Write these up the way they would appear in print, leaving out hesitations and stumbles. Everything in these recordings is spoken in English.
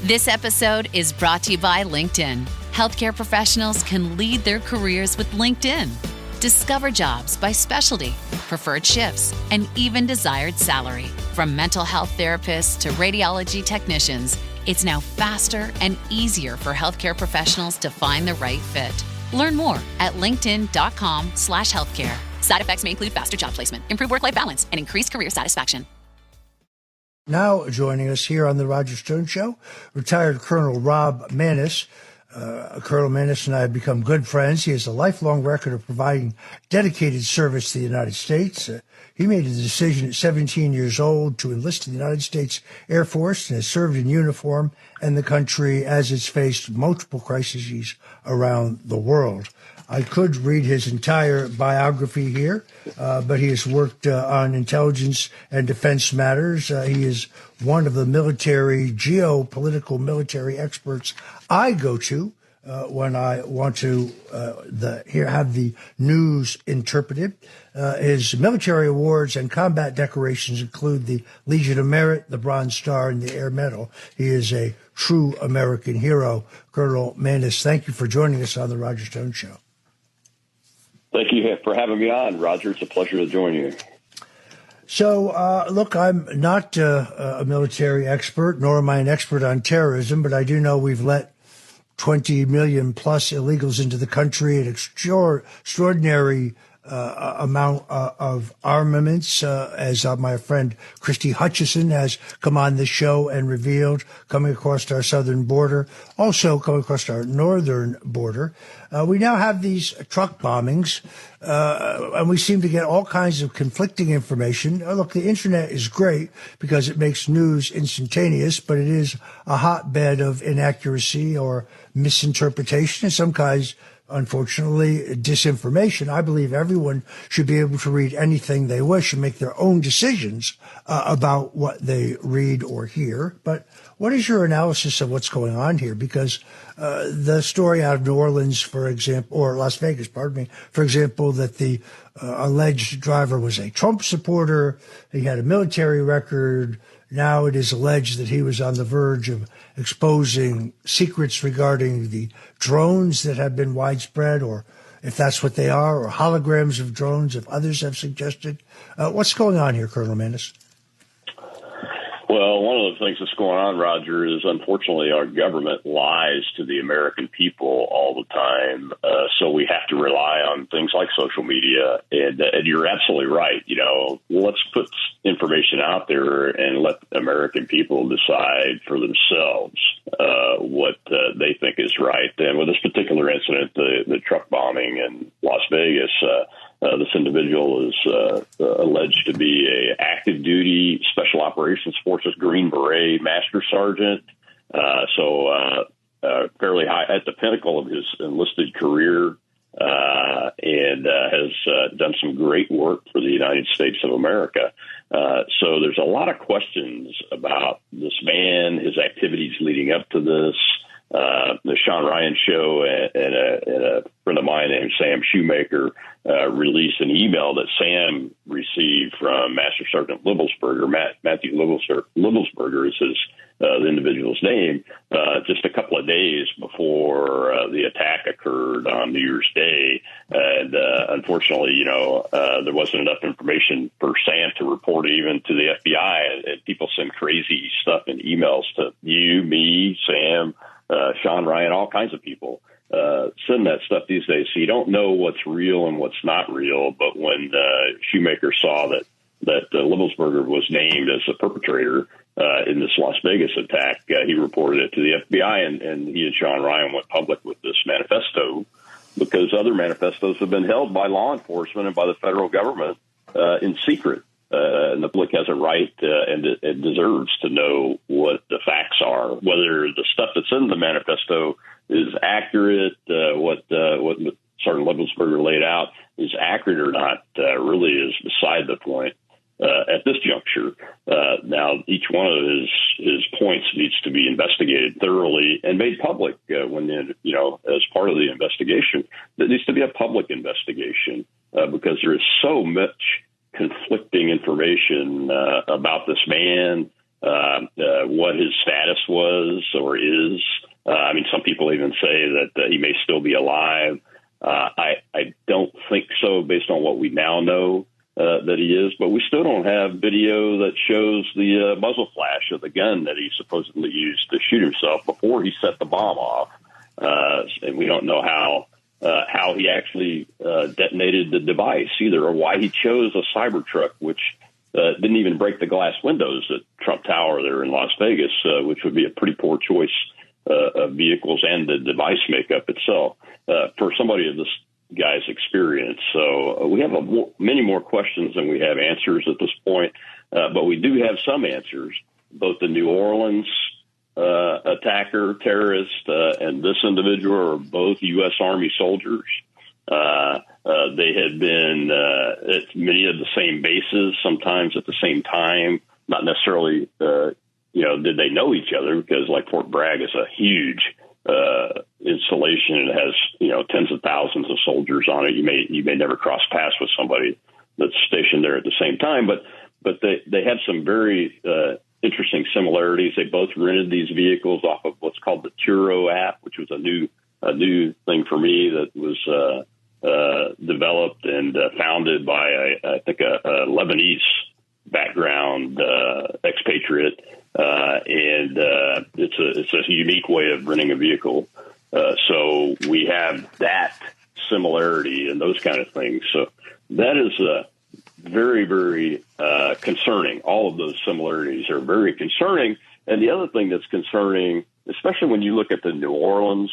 This episode is brought to you by LinkedIn. Healthcare professionals can lead their careers with LinkedIn. Discover jobs by specialty, preferred shifts, and even desired salary. From mental health therapists to radiology technicians, it's now faster and easier for healthcare professionals to find the right fit. Learn more at linkedin.com/healthcare. Side effects may include faster job placement, improved work-life balance, and increased career satisfaction. Now joining us here on the Roger Stone Show, retired Colonel Rob Maness. Colonel Maness and I have become good friends. He has a lifelong record of providing dedicated service to the United States. He made a decision at 17 years old to enlist in the United States Air Force and has served in uniform in the country as it's faced multiple crises around the world. I could read his entire biography here, but he has worked on intelligence and defense matters. He is one of the geopolitical military experts I go to when I want to have the news interpreted. His military awards and combat decorations include the Legion of Merit, the Bronze Star, and the Air Medal. He is a true American hero. Colonel Maness, thank you for joining us on the Roger Stone Show. Thank you for having me on, Roger. It's a pleasure to join you. So, look, I'm not a military expert, nor am I an expert on terrorism, but I do know we've let 20 million plus illegals into the country, an extraordinary amount of armaments, as my friend Christy Hutchison has come on the show and revealed, coming across our southern border, also coming across our northern border. We now have these truck bombings, and we seem to get all kinds of conflicting information. Look, the internet is great because it makes news instantaneous, but it is a hotbed of inaccuracy or misinterpretation, and some kinds, unfortunately, disinformation. I believe everyone should be able to read anything they wish and make their own decisions about what they read or hear. But what is your analysis of what's going on here? Because the story out of New Orleans, for example, or Las Vegas, pardon me, for example, that the alleged driver was a Trump supporter, he had a military record. Now it is alleged that he was on the verge of exposing secrets regarding the drones that have been widespread, or if that's what they are, or holograms of drones, if others have suggested. What's going on here, Colonel Maness? Well, one of the things that's going on, Roger, is unfortunately our government lies to the American people all the time. So we have to rely on things like social media. And you're absolutely right. You know, let's put information out there and let American people decide for themselves what they think is right. And with this particular incident, the truck bombing in Las Vegas, this individual is alleged to be a active duty Special Operations Forces Green Beret Master Sergeant. So fairly high at the pinnacle of his enlisted career, and has done some great work for the United States of America. So there's a lot of questions about this man, his activities leading up to this. The Sean Ryan show and a friend of mine named Sam Shoemaker released an email that Sam received from Master Sergeant Libelsberger. Matthew Libelsberger is the individual's name, just a couple of days before the attack occurred on New Year's Day. And unfortunately, there wasn't enough information for Sam to report even to the FBI. And people send crazy stuff in emails to you, me, Sam, Sean Ryan, all kinds of people send that stuff these days. So you don't know what's real and what's not real. But when Shoemaker saw that Libelsberger was named as the perpetrator in this Las Vegas attack, he reported it to the FBI, and he and Sean Ryan went public with this manifesto because other manifestos have been held by law enforcement and by the federal government in secret. And the public has a right and it deserves to know what the facts are, whether the stuff that's in the manifesto is accurate, what Sergeant Libelsberger laid out is accurate or not, really is beside the point at this juncture. Now, each one of his points needs to be investigated thoroughly and made public as part of the investigation. There needs to be a public investigation because there is so much conflicting information about this man, what his status was or is. I mean, some people even say that he may still be alive. I don't think so based on what we now know that he is, but we still don't have video that shows the muzzle flash of the gun that he supposedly used to shoot himself before he set the bomb off. And we don't know how he actually detonated the device either, or why he chose a Cybertruck, which didn't even break the glass windows at Trump Tower there in Las Vegas, which would be a pretty poor choice of vehicles and the device makeup itself for somebody of this guy's experience. So we have many more questions than we have answers at this point, but we do have some answers. Both the New Orleans attacker, terrorist, and this individual are both U.S. Army soldiers. They had been at many of the same bases, sometimes at the same time, not necessarily, did they know each other? Because like Fort Bragg is a huge installation. It has, tens of thousands of soldiers on it. You may never cross paths with somebody that's stationed there at the same time, but they had some very interesting similarities. They both rented these vehicles off of what's called the Turo app, which was a new thing for me that was developed and founded by I think a Lebanese background expatriate, and it's a unique way of renting a vehicle. So we have that similarity and those kind of things. So that is very, very concerning. All of those similarities are very concerning. And the other thing that's concerning, especially when you look at the New Orleans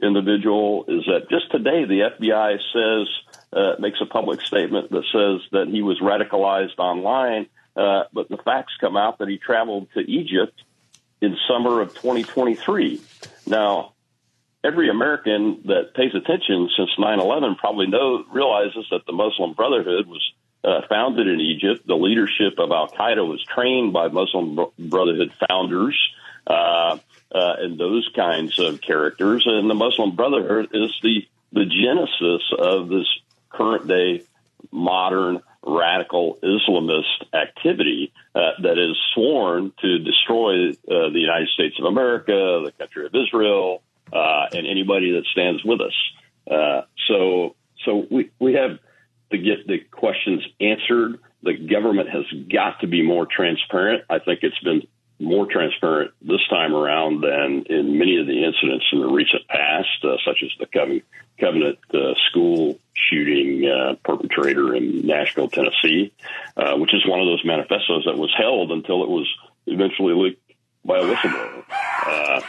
individual, is that just today the FBI makes a public statement that says that he was radicalized online, but the facts come out that he traveled to Egypt in summer of 2023. Now, every American that pays attention since 9/11 probably realizes that the Muslim Brotherhood was founded in Egypt. The leadership of Al-Qaeda was trained by Muslim Brotherhood founders and those kinds of characters. And the Muslim Brotherhood is the genesis of this current-day modern radical Islamist activity that is sworn to destroy the United States of America, the country of Israel, and anybody that stands with us. So we have to get the questions answered. The government has got to be more transparent. I think it's been more transparent this time around than in many of the incidents in the recent past, such as the Covenant school shooting perpetrator in Nashville, Tennessee, which is one of those manifestos that was held until it was eventually leaked by a whistleblower.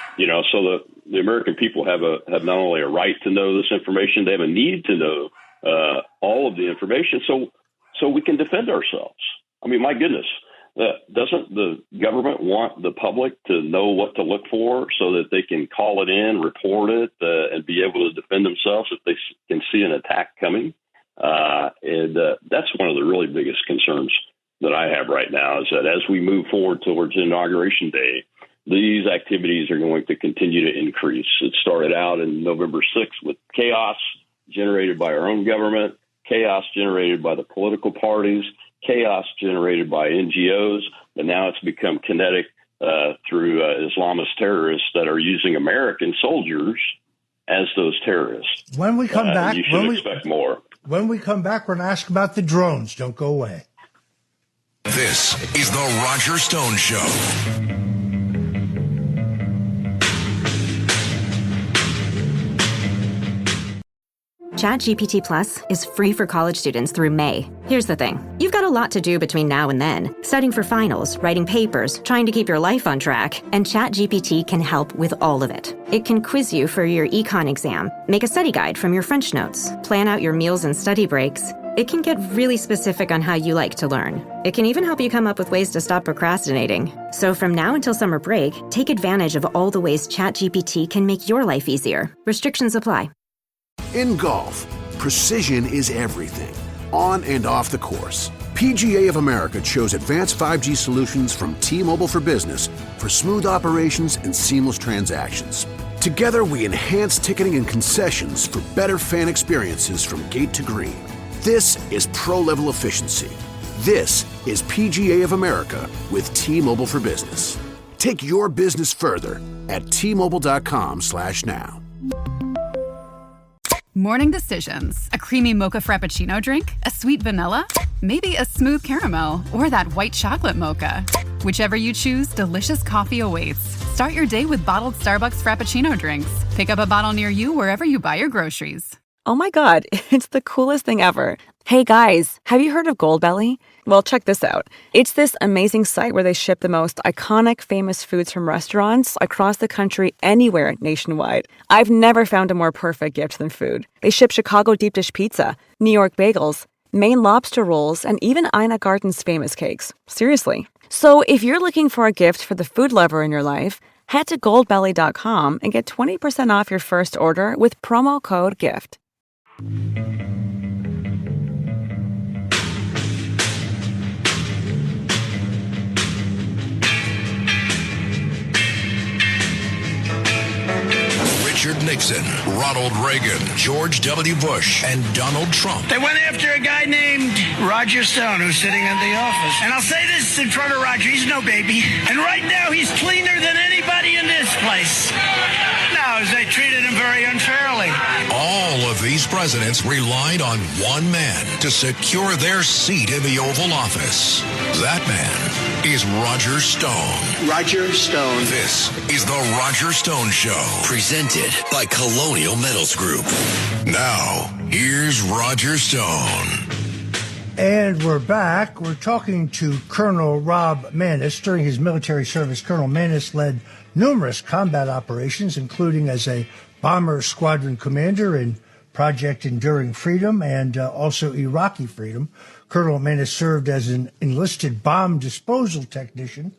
So the American people have not only a right to know this information, they have a need to know all of the information so we can defend ourselves. I mean, my goodness, doesn't the government want the public to know what to look for so that they can call it in, report it, and be able to defend themselves if they can see an attack coming? And that's one of the really biggest concerns that I have right now, is that as we move forward towards Inauguration Day, these activities are going to continue to increase. It started out in November 6th with chaos generated by our own government, chaos generated by the political parties, chaos generated by NGOs, and now it's become kinetic through Islamist terrorists that are using American soldiers as those terrorists. When we come back, you should expect more. When we come back, we're going to ask about the drones. Don't go away. This is the Roger Stone Show. ChatGPT Plus is free for college students through May. Here's the thing. You've got a lot to do between now and then. Studying for finals, writing papers, trying to keep your life on track, and ChatGPT can help with all of it. It can quiz you for your econ exam, make a study guide from your French notes, plan out your meals and study breaks. It can get really specific on how you like to learn. It can even help you come up with ways to stop procrastinating. So from now until summer break, take advantage of all the ways ChatGPT can make your life easier. Restrictions apply. In golf, precision is everything, on and off the course. PGA of America chose advanced 5G solutions from T-Mobile for Business for smooth operations and seamless transactions. Together, we enhance ticketing and concessions for better fan experiences from gate to green. This is pro-level efficiency. This is PGA of America with T-Mobile for Business. Take your business further at T-Mobile.com/now. Morning decisions. A creamy mocha frappuccino drink? A sweet vanilla? Maybe a smooth caramel or that white chocolate mocha. Whichever you choose, delicious coffee awaits. Start your day with bottled Starbucks Frappuccino drinks. Pick up a bottle near you wherever you buy your groceries. Oh my God, it's the coolest thing ever. Hey guys, have you heard of Goldbelly? Well, check this out. It's this amazing site where they ship the most iconic, famous foods from restaurants across the country, anywhere nationwide. I've never found a more perfect gift than food. They ship Chicago deep dish pizza, New York bagels, Maine lobster rolls, and even Ina Garten's famous cakes. Seriously. So if you're looking for a gift for the food lover in your life, head to goldbelly.com and get 20% off your first order with promo code GIFT. Richard Nixon, Ronald Reagan, George W. Bush, and Donald Trump. They went after a guy named Roger Stone, who's sitting in the office. And I'll say this in front of Roger, he's no baby. And right now, he's cleaner than anybody in this place. No, they treated him very unfairly. All of these presidents relied on one man to secure their seat in the Oval Office. That man is Roger Stone. Roger Stone. This is the Roger Stone Show, presented by Colonial Metals Group. Now, here's Roger Stone. And we're back. We're talking to Colonel Rob Maness. During his military service, Colonel Maness led numerous combat operations, including as a bomber squadron commander in Project Enduring Freedom and also Iraqi Freedom. Colonel Maness served as an enlisted bomb disposal technician.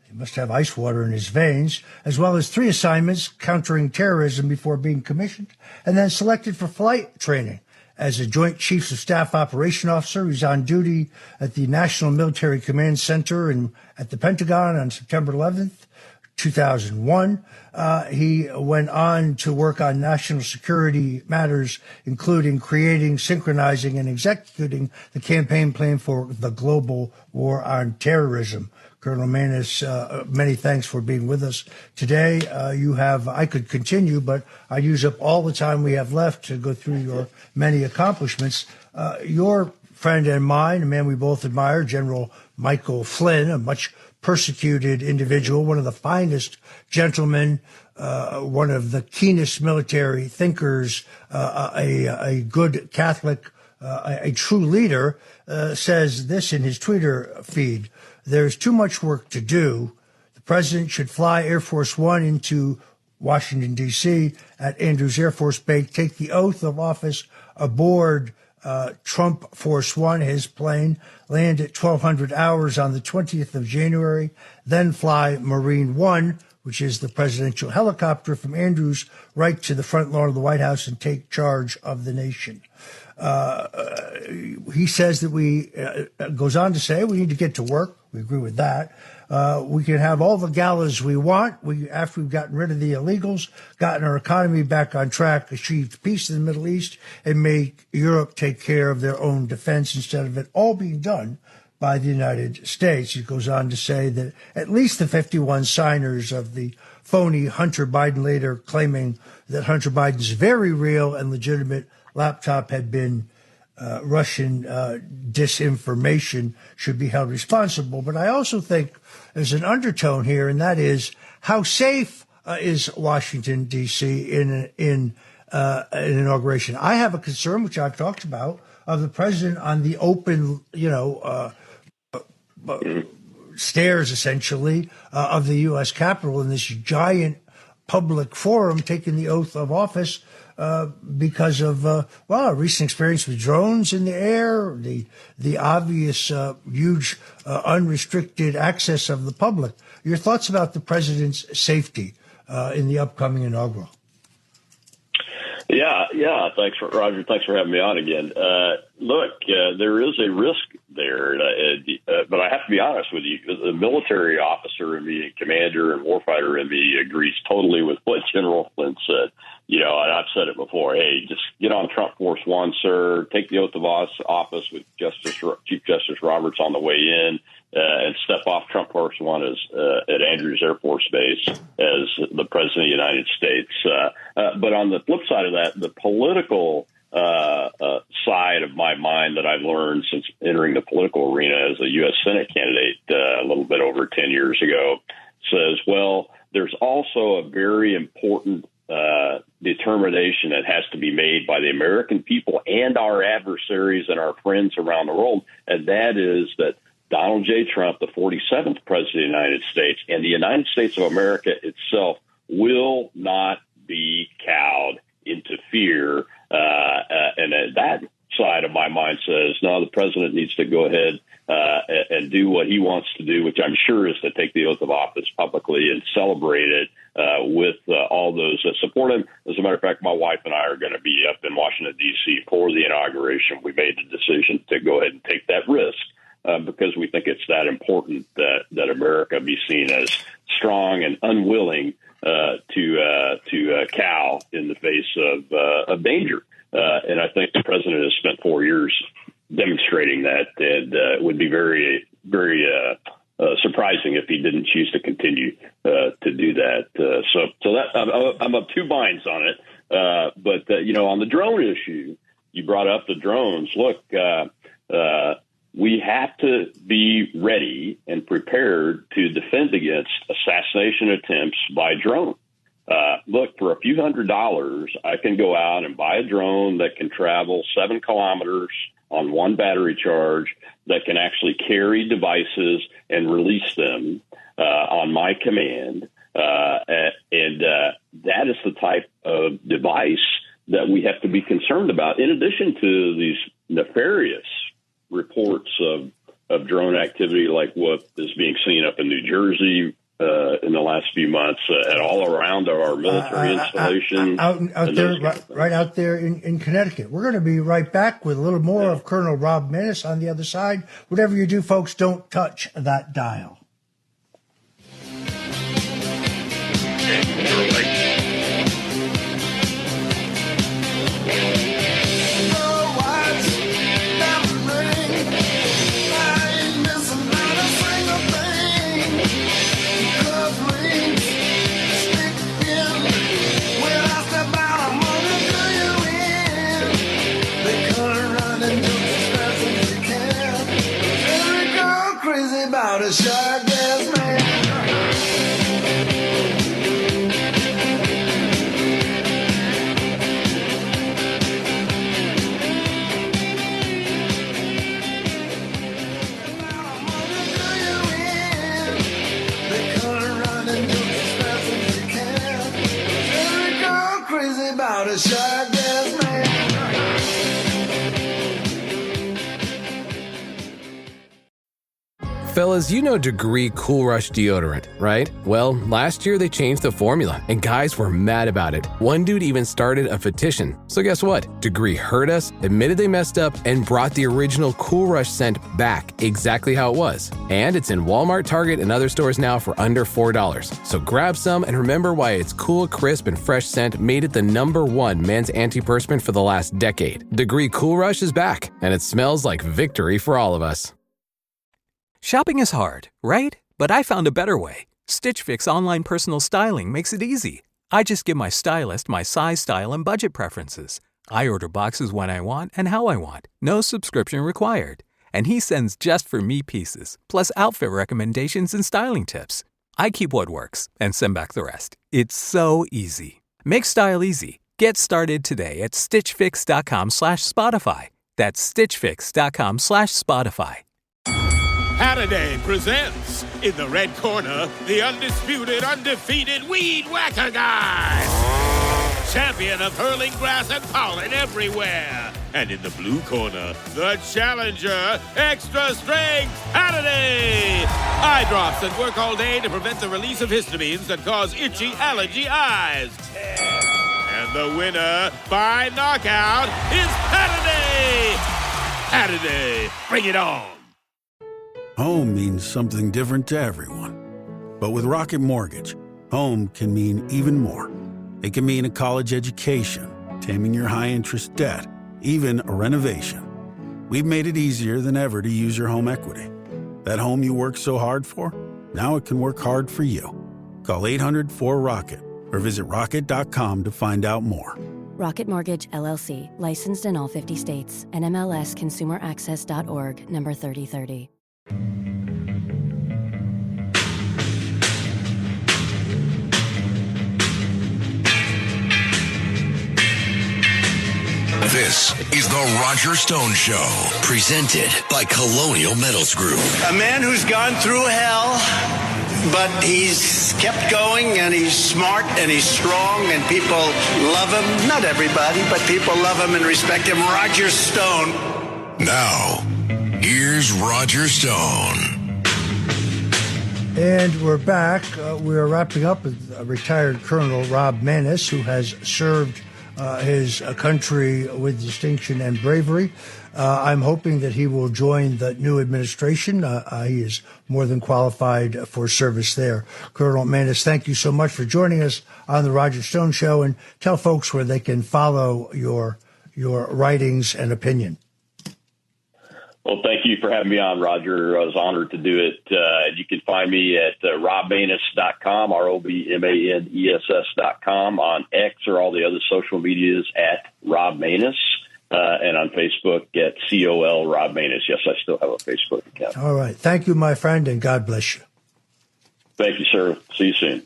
He must have ice water in his veins, as well as 3 assignments countering terrorism before being commissioned, and then selected for flight training. As a Joint Chiefs of Staff Operation Officer, he's on duty at the National Military Command Center at the Pentagon on September 11th, 2001. He went on to work on national security matters, including creating, synchronizing, and executing the campaign plan for the global war on terrorism. Colonel Maness, many thanks for being with us today. I could continue, but I use up all the time we have left to go through your many accomplishments. Your friend and mine, a man we both admire, General Michael Flynn, a much persecuted individual, one of the finest gentlemen, one of the keenest military thinkers, a good Catholic, a true leader, says this in his Twitter feed. There's too much work to do. The president should fly Air Force One into Washington, D.C. at Andrews Air Force Base, take the oath of office aboard Trump Force One, his plane, land at 1200 hours on the 20th of January, then fly Marine One, which is the presidential helicopter from Andrews, right to the front lawn of the White House and take charge of the nation. He says that goes on to say we need to get to work. We agree with that. We can have all the galas we want. After we've gotten rid of the illegals, gotten our economy back on track, achieved peace in the Middle East, and make Europe take care of their own defense instead of it all being done by the United States. He goes on to say that at least the 51 signers of the phony Hunter Biden letter claiming that Hunter Biden's very real and legitimate laptop had been Russian disinformation should be held responsible. But I also think there's an undertone here, and that is how safe is Washington, D.C. in an inauguration. I have a concern, which I've talked about, of the president on the open, stairs, essentially, of the U.S. Capitol in this giant public forum taking the oath of office because of, a recent experience with drones in the air, the obvious huge unrestricted access of the public. Your thoughts about the president's safety in the upcoming inaugural? Yeah. Thanks, Roger. Thanks for having me on again. Look, there is a risk there, but I have to be honest with you. The military officer in me, commander and warfighter in me, agrees totally with what General Flynn said. And I've said it before. Hey, just get on Trump Force One, sir. Take the oath of office with Chief Justice Roberts on the way in, and step off Trump Force One at Andrews Air Force Base as the President of the United States. But on the flip side of that, the political side of my mind that I've learned since entering the political arena as a U.S. Senate candidate a little bit over 10 years ago says, well, there's also a very important determination that has to be made by the American people and our adversaries and our friends around the world, and that is that Donald J. Trump, the 47th President of the United States, and the United States of America itself will not be cowed into fear. And that side of my mind says, no, the president needs to go ahead and do what he wants to do, which I'm sure is to take the oath of office publicly and celebrate it with all those that support him. As a matter of fact, my wife and I are going to be up in Washington, D.C. for the inauguration. We made the decision to go ahead and take that risk because we think it's that important that America be seen as strong and unwilling to cow in the face of danger. And I think the president has spent 4 years demonstrating that, and it would be very, very surprising if he didn't choose to continue to do that. So that I'm of two minds on it. But on the drone issue, you brought up the drones. Look, we have to be ready and prepared to defend against assassination attempts by drone. Look, for a few $100s, I can go out and buy a drone that can travel 7 kilometers on one battery charge, that can actually carry devices and release them on my command. And that is the type of device that we have to be concerned about, in addition to these nefarious reports of drone activity like what is being seen up in New Jersey in the last few months and all around our military installation. Out there, right out there in Connecticut. We're going to be right back with a little more of Colonel Rob Maness on the other side. Whatever you do, folks, don't touch that dial. A shark ass man. They come running just as fast as they can. They go crazy about a shark ass man. Fellas, you know Degree Cool Rush deodorant, right? Well, last year they changed the formula, and guys were mad about it. One dude even started a petition. So guess what? Degree heard us, admitted they messed up, and brought the original Cool Rush scent back exactly how it was. And it's in Walmart, Target, and other stores now for under $4. So grab some and remember why its cool, crisp, and fresh scent made it the #1 men's antiperspirant for the last decade. Degree Cool Rush is back, and it smells like victory for all of us. Shopping is hard, right? But I found a better way. Stitch Fix online personal styling makes it easy. I just give my stylist my size, style, and budget preferences. I order boxes when I want and how I want. No subscription required. And he sends just for me pieces, plus outfit recommendations and styling tips. I keep what works and send back the rest. It's so easy. Make style easy. Get started today at StitchFix.com/Spotify. That's StitchFix.com/Spotify. Halliday presents, in the red corner, the undisputed, undefeated Weed Whacker Guy. Champion of hurling grass and pollen everywhere. And in the blue corner, the challenger, extra strength Halliday. Eye drops that work all day to prevent the release of histamines that cause itchy allergy eyes. And the winner by knockout is Halliday. Saturday. Bring it on. Home means something different to everyone. But with Rocket Mortgage, home can mean even more. It can mean a college education, taming your high-interest debt, even a renovation. We've made it easier than ever to use your home equity. That home you worked so hard for, now it can work hard for you. Call 800-4ROCKET or visit rocket.com to find out more. Rocket Mortgage, LLC, licensed in all 50 states, and MLSConsumerAccess.org, number 3030. This is the Roger Stone Show, presented by Colonial Metals Group. A man who's gone through hell, but he's kept going, and he's smart, and he's strong, and people love him. Not everybody, but people love him and respect him. Roger Stone. Now, here's Roger Stone. And we're back. We're wrapping up with retired Colonel Rob Maness, who has served his country with distinction and bravery. I'm hoping that he will join the new administration. He is more than qualified for service there. Colonel Maness, thank you so much for joining us on the Roger Stone Show, and tell folks where they can follow your writings and opinion. Well, thank you for having me on, Roger. I was honored to do it. You can find me at robmaness.com, ROBMANESS.com, on X or all the other social medias at Rob Maness, and on Facebook at COL Rob Maness. Yes, I still have a Facebook account. All right. Thank you, my friend, and God bless you. Thank you, sir. See you soon.